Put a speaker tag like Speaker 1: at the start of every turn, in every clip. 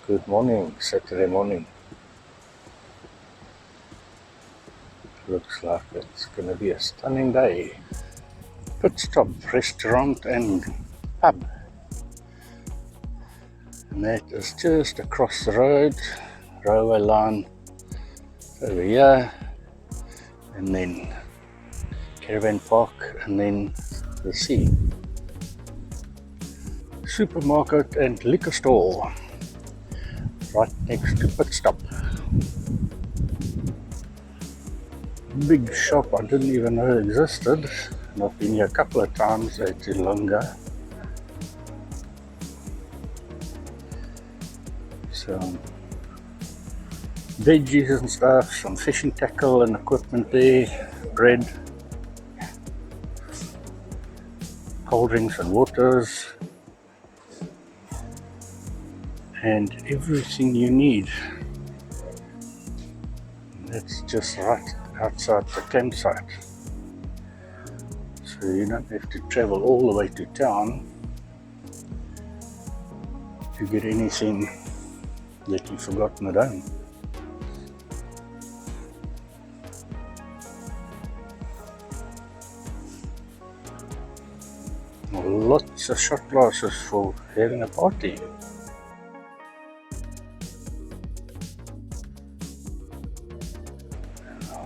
Speaker 1: Good morning, Saturday morning. Looks like it's going to be a stunning day. Pit stop, restaurant and pub. And that is just across the road, railway line over here, and then caravan park, and then the sea. Supermarket and liquor store, right next to pit stop. Big shop I didn't even know existed, and I've been here a couple of times at Ilanga. Some veggies and stuff, some fishing tackle and equipment there, bread, cold drinks and waters, and everything you need. That's just right outside the campsite. So you don't have to travel all the way to town to get anything that you've forgotten at home. Lots of shot glasses for having a party.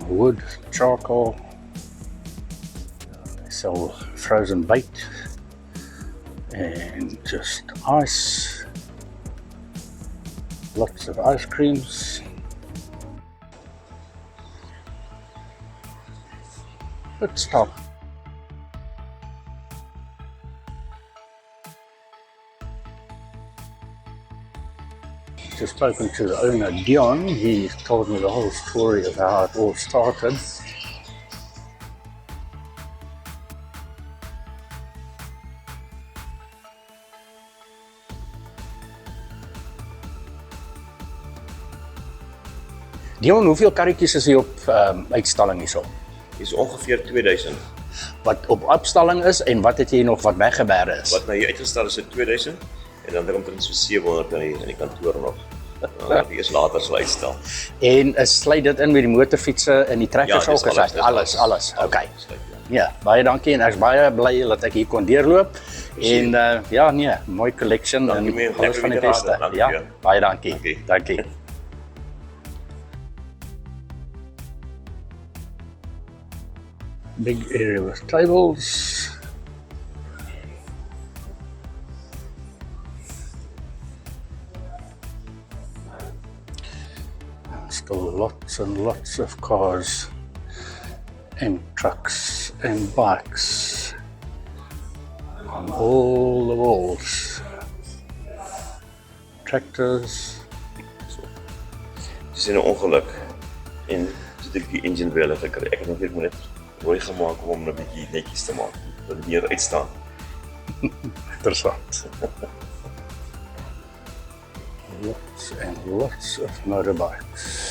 Speaker 1: Wood, charcoal, they sell frozen bait and just ice, lots of ice creams. Pit stop. Just spoken to the owner, Dion. He told me the whole story of how it all started. Dion, hoeveel karretjies is hier op uitstalling hierso?
Speaker 2: Is ongeveer 2000.
Speaker 1: Wat op opstalling is en wat het jy nog wat weggebere is?
Speaker 2: Wat nou hier uitgestal is 2000 en dan omtrent so 700 in die kantoor nog. Die is later sal uitstel.
Speaker 1: En sluit dit in met die motorfietsse en die trekkers ook gesê? Alles. Okay. Ja, baie dankie en ek is baie bly dat ek hier kon deurloop. En ja, nee, mooi collection en alles van die beste. Ja, baie dankie. Dankie. Big area with tables. Still lots and lots of cars and trucks and bikes on all the walls. Tractors.
Speaker 2: Dis 'n ongeluk en sit ek die engine wheel gekry. Ek het nog net rooi gemaak om 'n bietjie netjies te maak. Dat dit meer uitstaan.
Speaker 1: Interessant. Lots and lots of motorbikes.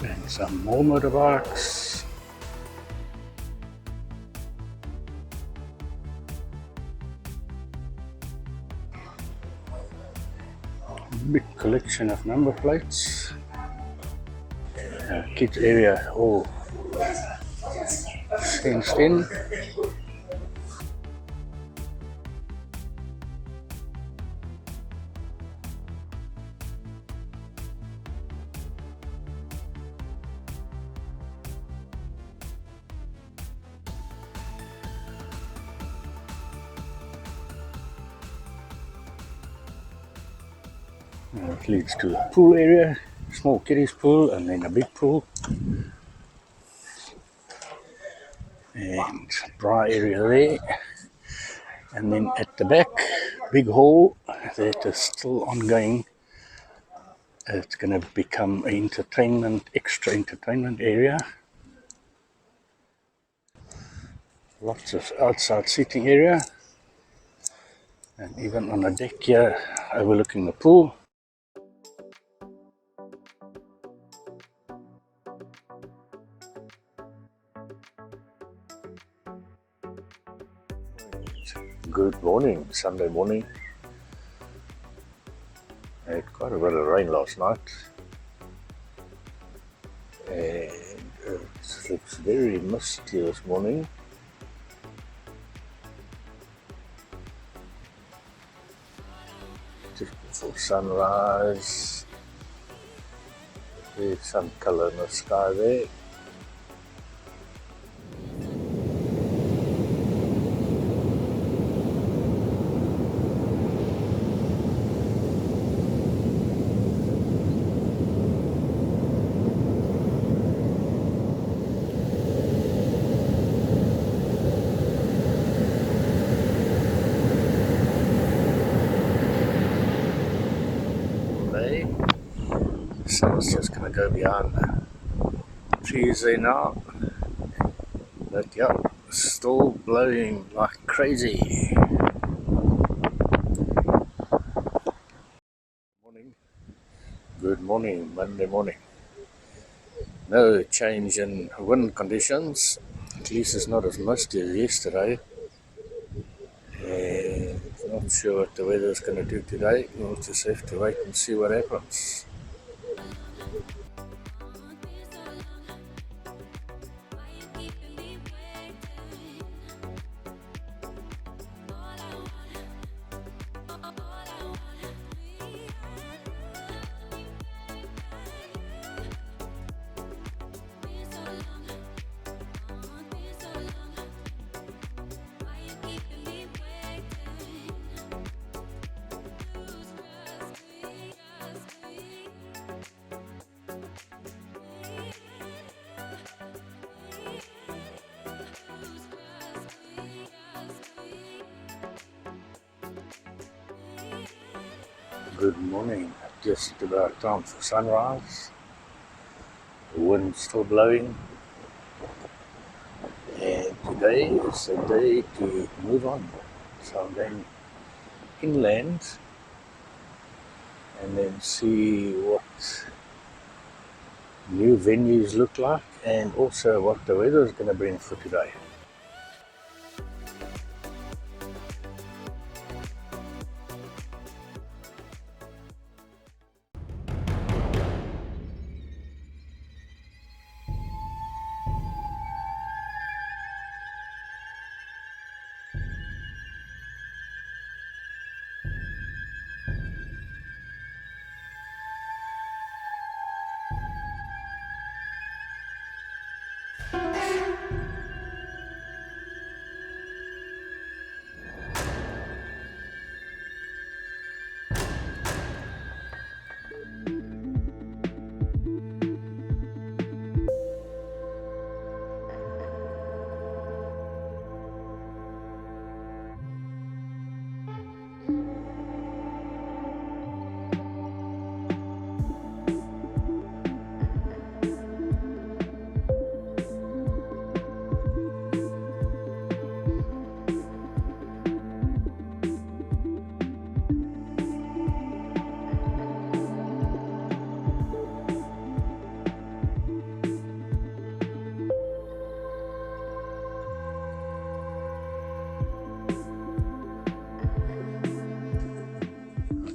Speaker 1: And some more motorbikes. Big collection of number plates. Kids area all fenced in. It leads to a pool area, small kiddies pool and then a big pool. And dry area there. And then at the back, big hall that is still ongoing. It's going to become an extra entertainment area. Lots of outside seating area. And even on a deck here overlooking the pool.
Speaker 3: Good morning, Sunday morning. I had quite a bit of rain last night, and it looks very misty this morning. Just before sunrise, there's some colour in the sky there. Sun's just going to go behind the trees there now, but yeah, still blowing like crazy. Good morning, Monday morning. No change in wind conditions, at least it's not as musty as yesterday. And not sure what the weather is going to do today. We'll just have to wait and see what happens. Good morning, just about time for sunrise. The wind's still blowing, and today is the day to move on. So I'm going inland and then see what new venues look like and also what the weather is going to bring for today.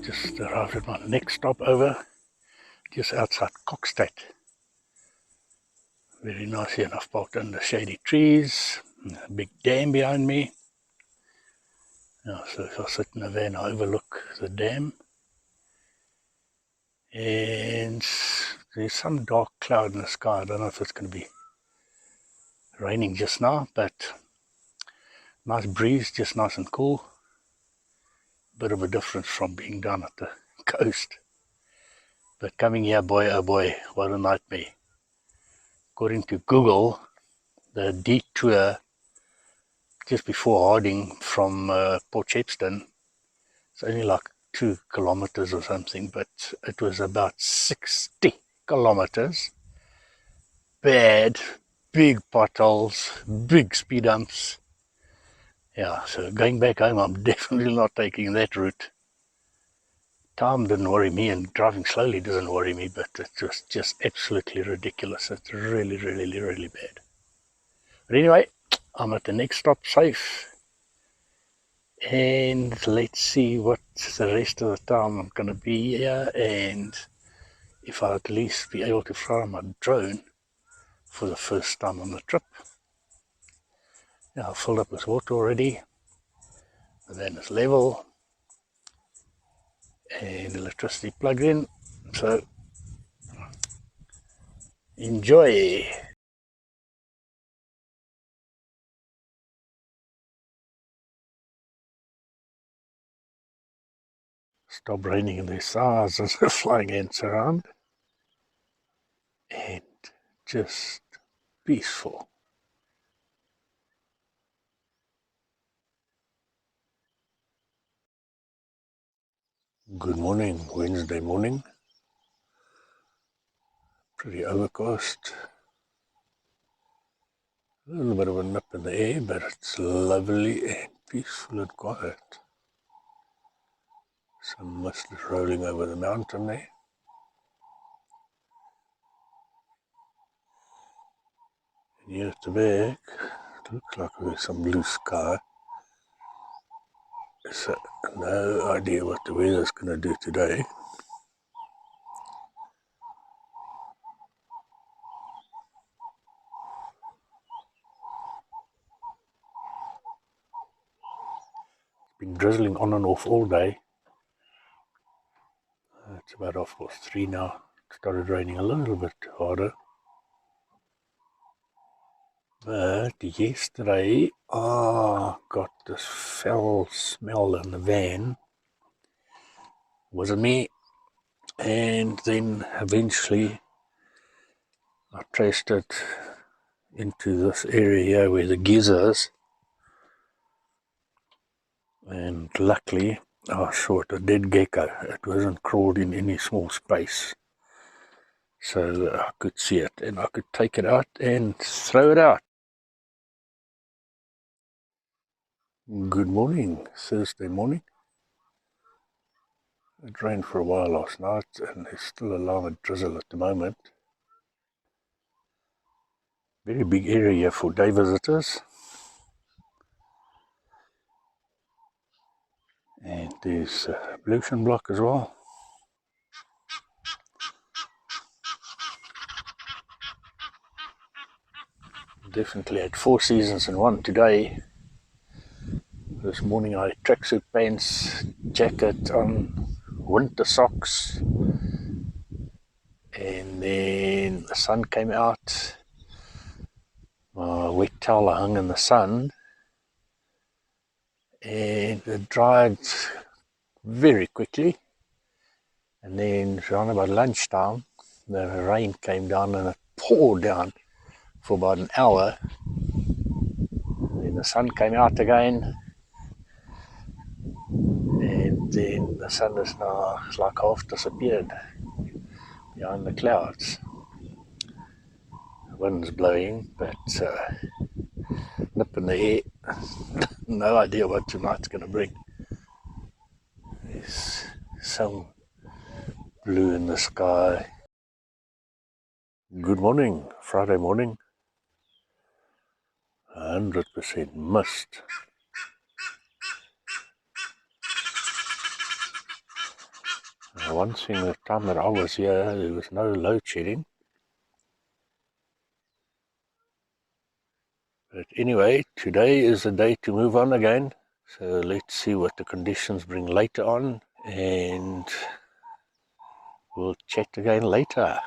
Speaker 3: Just arrived at my next stop over, just outside Kokstad. Very nice here, and I've parked under shady trees, a big dam behind me. Yeah, so if I sit in the van, I overlook the dam. And there's some dark cloud in the sky. I don't know if it's going to be raining just now, but nice breeze, just nice and cool. Bit of a difference from being down at the coast. But coming here, boy, oh boy, what a nightmare. According to Google, the detour just before Harding from Port Shepstone, it's only like 2 kilometers or something, but it was about 60 kilometers. Bad, big potholes, big speed humps. Yeah, so going back home, I'm definitely not taking that route. Time didn't worry me, and driving slowly doesn't worry me, but it was just absolutely ridiculous. It's really, really, really bad. But anyway, I'm at the next stop safe. And let's see what the rest of the time I'm going to be here, and if I'll at least be able to fly my drone for the first time on the trip. Now I've filled up with water already, the van is level, and electricity plugged in, so enjoy. Stop raining in the stars as the flying ants around, and just peaceful. Good morning, Wednesday morning. Pretty overcast. A little bit of a nip in the air, but it's lovely and peaceful and quiet. Some mist is rolling over the mountain there. And here at the back, it looks like there's some blue sky. So, no idea what the weather's going to do today. It's been drizzling on and off all day. It's about 3:30 now. It started raining a little bit harder. But yesterday, got this foul smell in the van. Wasn't me. And then eventually I traced it into this area here where the geyser is. And luckily I saw it, a dead gecko. It wasn't crawled in any small space. So I could see it and I could take it out and throw it out. Good morning, Thursday morning. It rained for a while last night and there's still a lot of drizzle at the moment. Very big area for day visitors. And there's a ablution block as well. Definitely had 4 seasons in one today. This morning I had tracksuit pants, jacket on, winter socks, and then the sun came out. My wet towel hung in the sun and it dried very quickly, and then around about lunchtime the rain came down and it poured down for about an hour. Then the sun came out again, and then the sun is now like half disappeared behind the clouds. The wind's blowing, but nip in the air. No idea what tonight's going to bring. There's some blue in the sky. Good morning, Friday morning. 100% mist. One thing, the time that I was here, there was no load shedding. But anyway, today is the day to move on again. So let's see what the conditions bring later on, and we'll chat again later.